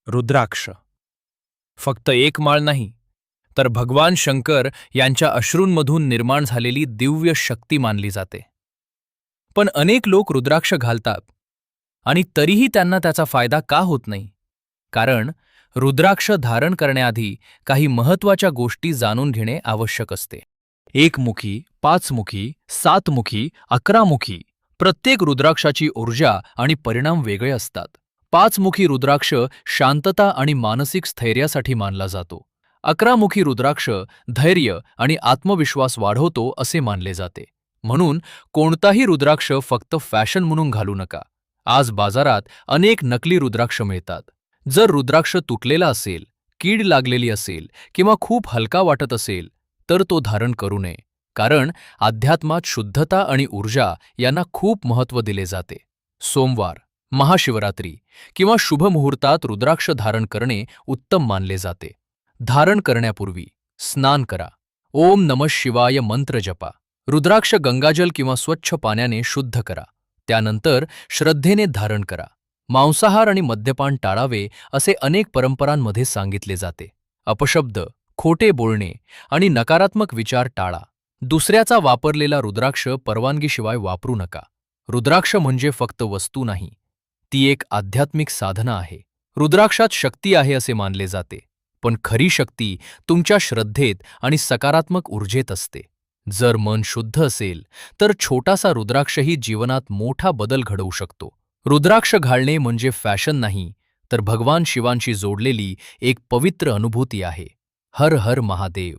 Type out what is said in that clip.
रुद्राक्ष फक्त एक माळ नाही, तर भगवान शंकर यांच्या अश्रूंमधून निर्माण झालेली दिव्य शक्ती मानली जाते. पण अनेक लोक रुद्राक्ष घालतात आणि तरीही त्यांना त्याचा फायदा का होत नाही? कारण रुद्राक्ष धारण करण्याआधी काही महत्त्वाच्या गोष्टी जाणून घेणे आवश्यक असते. एकमुखी, पाचमुखी, सातमुखी, 11मुखी प्रत्येक रुद्राक्षाची ऊर्जा आणि परिणाम वेगळे असतात. पाचमुखी रुद्राक्ष शांतता आणि मानसिक स्थैर्यासाठी मानला जातो. 11मुखी रुद्राक्ष धैर्य आणि आत्मविश्वास वाढवतो असे मानले जाते. म्हणून कोणताही रुद्राक्ष फक्त फॅशन म्हणून घालू नका. आज बाजारात अनेक नकली रुद्राक्ष मिळतात. जर रुद्राक्ष तुटलेला असेल, कीड लागलेली असेल किंवा खूप हलका वाटत असेल, तर तो धारण करू नये. कारण अध्यात्मात शुद्धता आणि ऊर्जा यांना खूप महत्त्व दिले जाते. सोमवार, महाशिवरात्री किंवा शुभ मुहूर्तात रुद्राक्ष धारण करणे उत्तम मानले जाते. धारण करण्यापूर्वी स्नान करा. ओम नमः शिवाय मंत्र जपा. रुद्राक्ष गंगाजल किंवा स्वच्छ पाण्याने शुद्ध करा. त्यानंतर श्रद्धेने धारण करा. मांसाहार आणि मद्यपान टाळावे असे अनेक परंपरांमध्ये सांगितले जाते. अपशब्द, खोटे बोलणे आणि नकारात्मक विचार टाळा. दुसऱ्याचा वापरलेला रुद्राक्ष परवानगीशिवाय वापरू नका. रुद्राक्ष म्हणजे फक्त वस्तू नाही, ती एक आध्यात्मिक साधना आहे. रुद्राक्षात शक्ती आहे असे मानले जाते, पण खरी शक्ती तुमच्या श्रद्धेत आणि सकारात्मक ऊर्जेत असते. जर मन शुद्ध असेल तर छोटासा रुद्राक्षही जीवनात मोठा बदल घडवू शकतो. रुद्राक्ष घालणे म्हणजे फॅशन नाही, तर भगवान शिवांशी जोडलेली एक पवित्र अनुभूती आहे. हर हर महादेव.